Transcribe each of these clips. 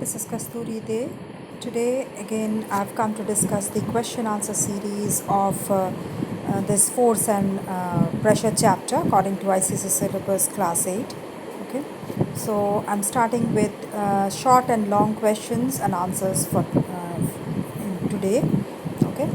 This is Kasturi Day. Today again I've come to discuss the question answer series of this force and pressure chapter according to ICSE syllabus class 8. Okay, so I'm starting with short and long questions and answers for today. Okay,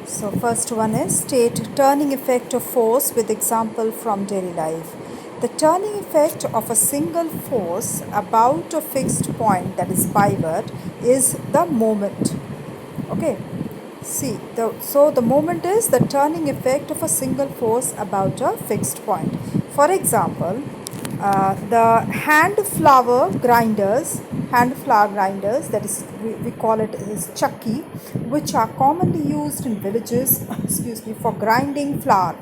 so first one is state turning effect of force with example from daily life. The turning effect of a single force about a fixed point, that is pivot, is the moment. Okay, see, so the moment is the turning effect of a single force about a fixed point. For example, the hand flour grinders, that is we call it is chakki, which are commonly used in villages excuse me, for grinding flour.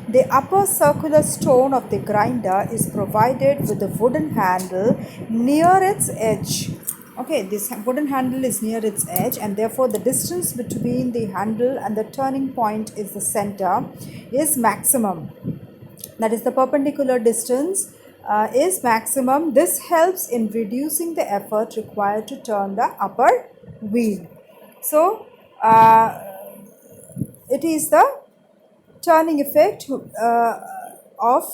The upper circular stone of the grinder is provided with a wooden handle near its edge. Okay, this wooden handle is near its edge, and therefore the distance between the handle and the turning point is the center is maximum. That is, the perpendicular distance is maximum. This helps in reducing the effort required to turn the upper wheel. So it is the turning effect of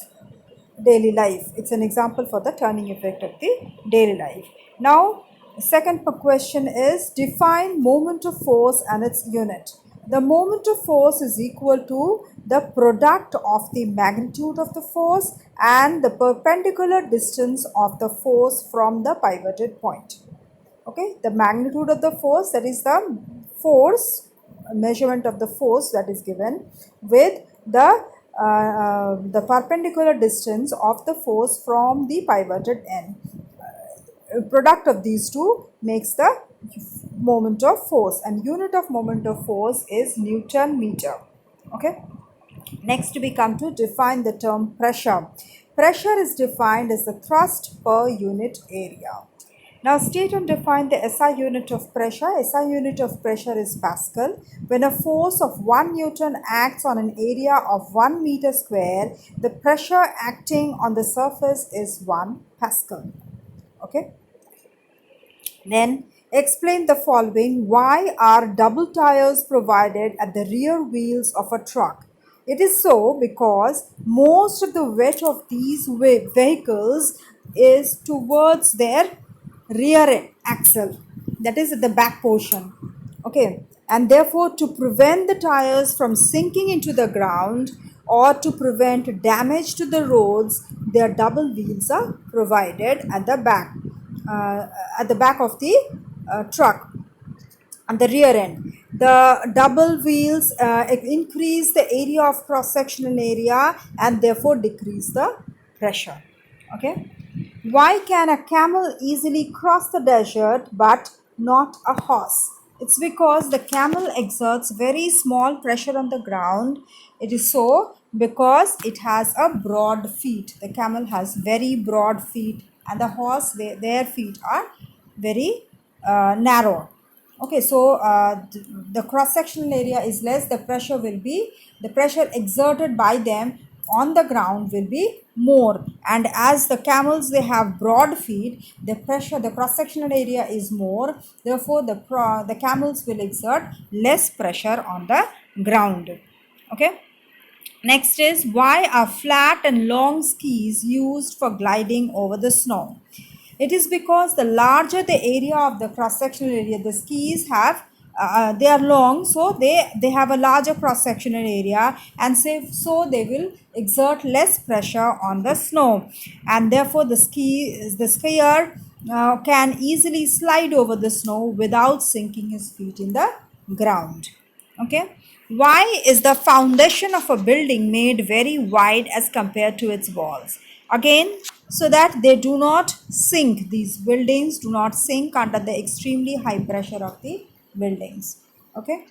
daily life. It's an example for the turning effect of the daily life. Now, second question is define moment of force and its unit. The moment of force is equal to the product of the magnitude of the force and the perpendicular distance of the force from the pivoted point. Okay, the magnitude of the force, that is the force, measurement of the force that is given, with the perpendicular distance of the force from the pivoted end. Product of these two makes the moment of force, and unit of moment of force is Newton meter. Okay, next we come to define the term pressure. Pressure is defined as the thrust per unit area. Now state and define the SI unit of pressure. SI unit of pressure is Pascal. When a force of 1 Newton acts on an area of 1 meter square, the pressure acting on the surface is 1 Pascal. Okay. Then explain the following. Why are double tires provided at the rear wheels of a truck? It is so because most of the weight of these vehicles is towards their rear axle, that is at the back portion. Okay, and therefore to prevent the tires from sinking into the ground or to prevent damage to the roads, their double wheels are provided at the back of the truck, on the rear end. The double wheels increase the area of cross-sectional area and therefore decrease the pressure. Okay. Why can a camel easily cross the desert but not a horse? It's because the camel exerts very small pressure on the ground. It is so because it has a broad feet. The camel has very broad feet, and the horse, their feet are very narrow. Okay, so the cross-sectional area is less. The pressure exerted by them on the ground will be more, and as the camels, they have broad feet, the cross-sectional area is more. Therefore the camels will exert less pressure on the ground. Okay, next is why are flat and long skis used for gliding over the snow? It is because the larger the area of the cross-sectional area, the skis have they are long, so they have a larger cross-sectional area, and so they will exert less pressure on the snow, and therefore the skier can easily slide over the snow without sinking his feet in the ground. Okay, why is the foundation of a building made very wide as compared to its walls? Again, so that they do not sink, these buildings do not sink under the extremely high pressure of the buildings. Okay,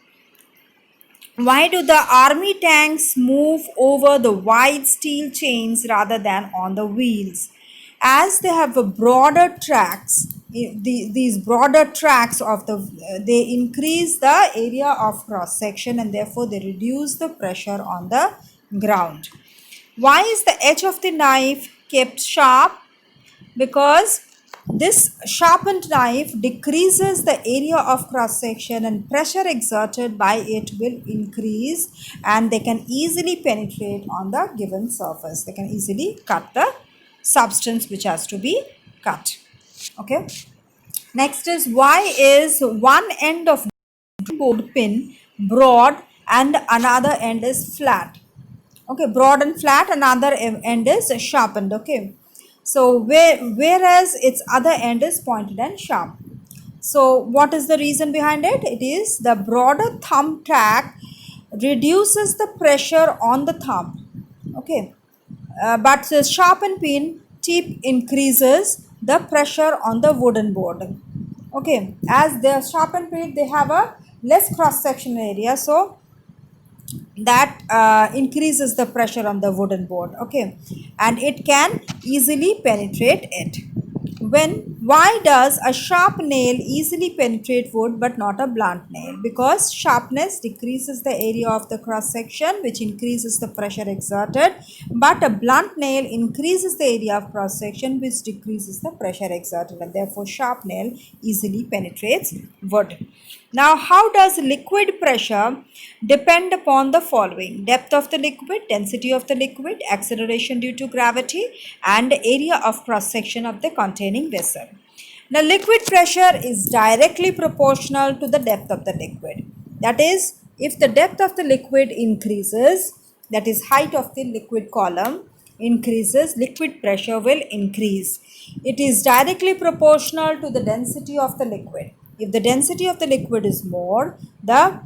why do the army tanks move over the wide steel chains rather than on the wheels? As they have a broader tracks, these broader tracks of they increase the area of cross section, and therefore they reduce the pressure on the ground. Why is the edge of the knife kept sharp? Because This sharpened knife decreases the area of cross section, and pressure exerted by it will increase, and they can easily penetrate on the given surface. They can easily cut the substance which has to be cut. Okay. Next is, why is one end of board pin broad and another end is flat? Okay, broad and flat, another end is sharpened. Okay, so whereas its other end is pointed and sharp. So what is the reason behind it? It is the broader thumb tack reduces the pressure on the thumb. Okay, but the sharpened pin tip increases the pressure on the wooden board. Okay, as the sharpened pin, they have a less cross sectional area, so that increases the pressure on the wooden board. Okay, and it can easily penetrate it. Why does a sharp nail easily penetrate wood but not a blunt nail? Because sharpness decreases the area of the cross section, which increases the pressure exerted, but a blunt nail increases the area of cross section, which decreases the pressure exerted, and therefore sharp nail easily penetrates wood. Now, how does liquid pressure depend upon the following? Depth of the liquid, density of the liquid, acceleration due to gravity, and area of cross section of the containing vessel. Now, liquid pressure is directly proportional to the depth of the liquid. That is, if the depth of the liquid increases, that is height of the liquid column increases, liquid pressure will increase. It is directly proportional to the density of the liquid. If the density of the liquid is more, the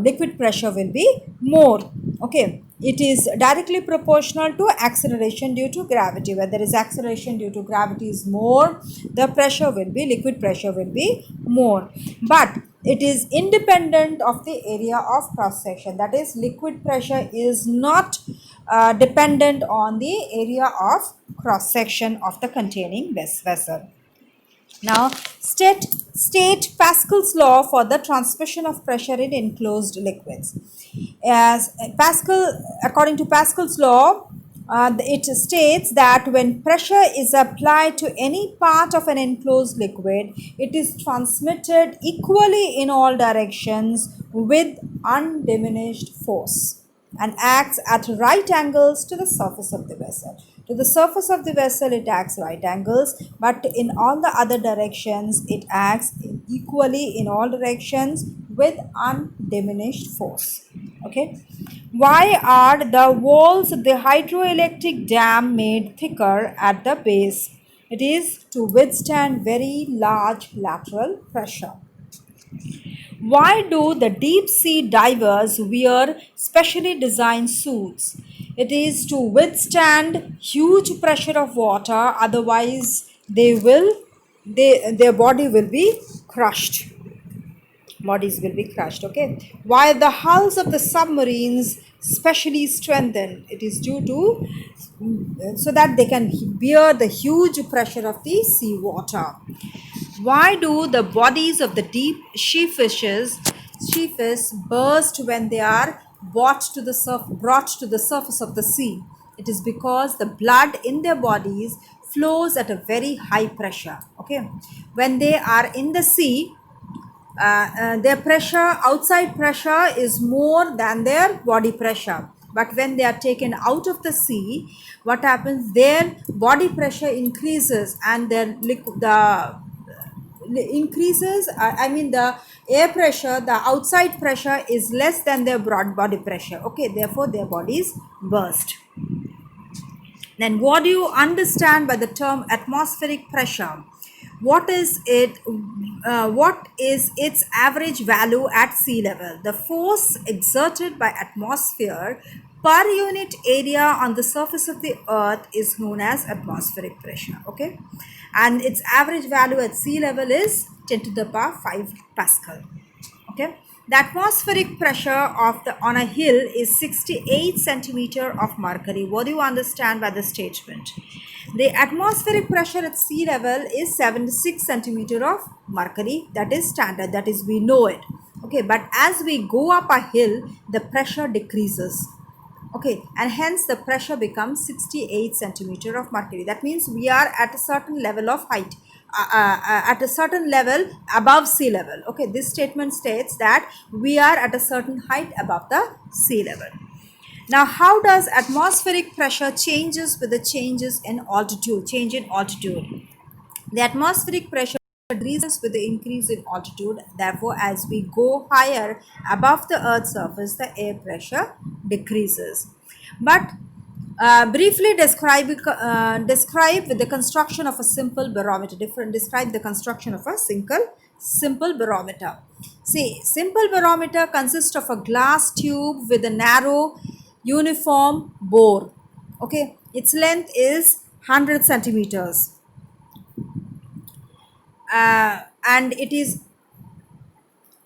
liquid pressure will be more. Okay, it is directly proportional to acceleration due to gravity. Where there is acceleration due to gravity is more, the pressure will be, liquid pressure will be more. But it is independent of the area of cross section. That is, liquid pressure is not dependent on the area of cross section of the containing vessel. Now, state Pascal's law for the transmission of pressure in enclosed liquids. As according to Pascal's law, it states that when pressure is applied to any part of an enclosed liquid, it is transmitted equally in all directions with undiminished force and acts at right angles to the surface of the vessel. To the surface of the vessel, it acts right angles, but in all the other directions, it acts equally in all directions with undiminished force. Okay. Why are the walls of the hydroelectric dam made thicker at the base? It is to withstand very large lateral pressure. Why do the deep sea divers wear specially designed suits? It is to withstand huge pressure of water, otherwise their body will be crushed. Bodies will be crushed. Okay. Why the hulls of the submarines specially strengthened? It is due to so that they can bear the huge pressure of the sea water. Why do the bodies of the deep sea fish burst when they are brought to the surface of the sea? It is because the blood in their bodies flows at a very high pressure. Okay, when they are in the sea, their pressure, outside pressure, is more than their body pressure. But when they are taken out of the sea, what happens? Their body pressure increases, and the air pressure, the outside pressure is less than their broad body pressure. Okay, therefore their bodies burst. Then what do you understand by the term atmospheric pressure? What is it? What is its average value at sea level? The force exerted by atmosphere per unit area on the surface of the earth is known as atmospheric pressure. Okay, and its average value at sea level is 10 to the power 5 Pascal. Okay, the atmospheric pressure on a hill is 68 centimeter of mercury. What do you understand by the statement? The atmospheric pressure at sea level is 76 centimeter of mercury. That is standard. That is, we know it. Okay, but as we go up a hill, the pressure decreases. Okay, and hence the pressure becomes 68 centimeter of mercury. That means we are at a certain level of height, at a certain level above sea level. Okay, this statement states that we are at a certain height above the sea level. Now, how does atmospheric pressure changes with the changes in altitude, change in altitude? The atmospheric pressure decreases with the increase in altitude. Therefore, as we go higher above the Earth's surface, the air pressure decreases. But briefly describe with the construction of a simple barometer. Describe the construction of a simple barometer. See, simple barometer consists of a glass tube with a narrow uniform bore. Okay, its length is 100 centimeters. And it is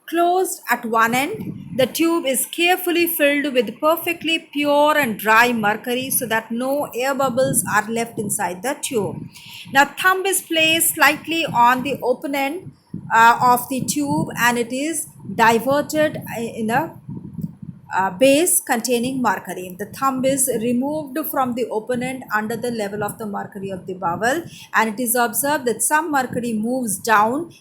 closed at one end. The tube is carefully filled with perfectly pure and dry mercury so that no air bubbles are left inside the tube. Now, thumb is placed slightly on the open end of the tube, and it is diverted in a base containing mercury. The thumb is removed from the open end under the level of the mercury of the bowel, and it is observed that some mercury moves down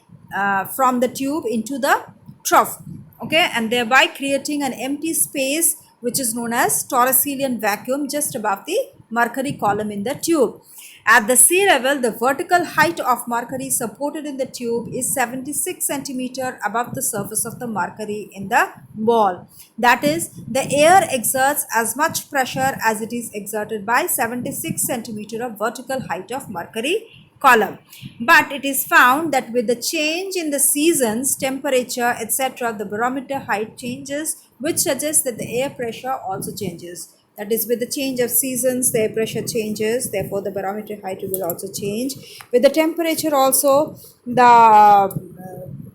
from the tube into the trough, okay, and thereby creating an empty space which is known as toracilian vacuum just above the mercury column in the tube. At the sea level, the vertical height of mercury supported in the tube is 76 centimeter above the surface of the mercury in the ball. That is, the air exerts as much pressure as it is exerted by 76 centimeter of vertical height of mercury column. But it is found that with the change in the seasons, temperature, etc., the barometer height changes, which suggests that the air pressure also changes. That is, with the change of seasons, the air pressure changes, therefore the barometer height will also change. With the temperature also, the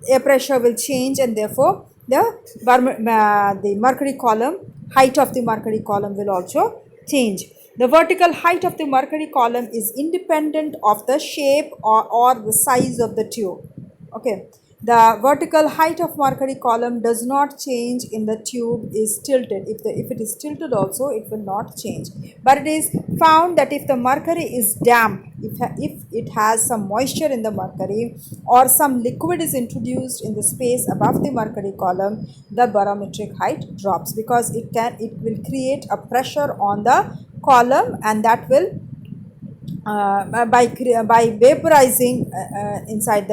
air pressure will change, and therefore the mercury column, height of the mercury column will also change. The vertical height of the mercury column is independent of the shape or the size of the tube. Okay. The vertical height of mercury column does not change in the tube is tilted. If it is tilted also, it will not change. But it is found that if the mercury is damp, if it has some moisture in the mercury or some liquid is introduced in the space above the mercury column, the barometric height drops, because it will create a pressure on the column, and that will by vaporizing inside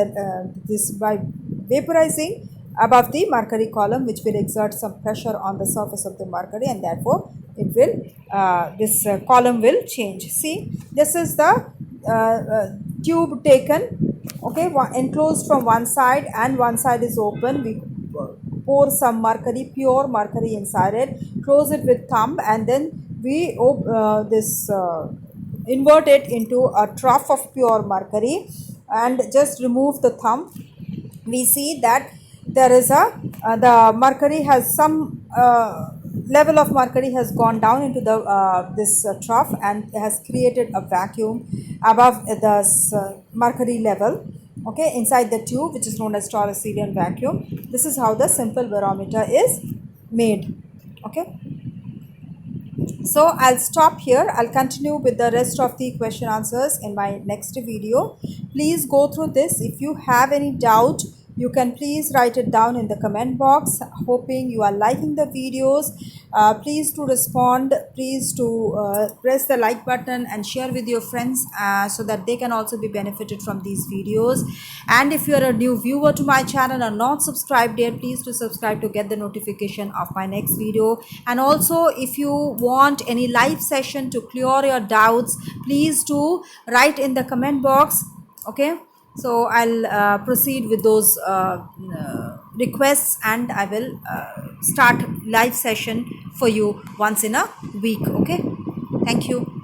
by vaporizing above the mercury column, which will exert some pressure on the surface of the mercury, and therefore it will this column will change. See, this is the tube taken, okay, enclosed from one side, and one side is open. We pour some mercury, pure mercury inside it, close it with thumb, and then we invert it into a trough of pure mercury and just remove the thumb. We see that there is the mercury has some level of mercury has gone down into the this trough and has created a vacuum above the mercury level, okay, inside the tube, which is known as toracilian vacuum. This is how the simple barometer is made. Okay, so I'll stop here. I'll continue with the rest of the question answers in my next video. Please go through this. If you have any doubt, you can please write it down in the comment box. Hoping you are liking the videos. Please to respond. Please to press the like button and share with your friends so that they can also be benefited from these videos. And if you are a new viewer to my channel or not subscribed yet, please to subscribe to get the notification of my next video. And also, if you want any live session to clear your doubts, please to write in the comment box. Okay, so I'll proceed with those requests, and I will start live session for you once in a week. Okay, thank you.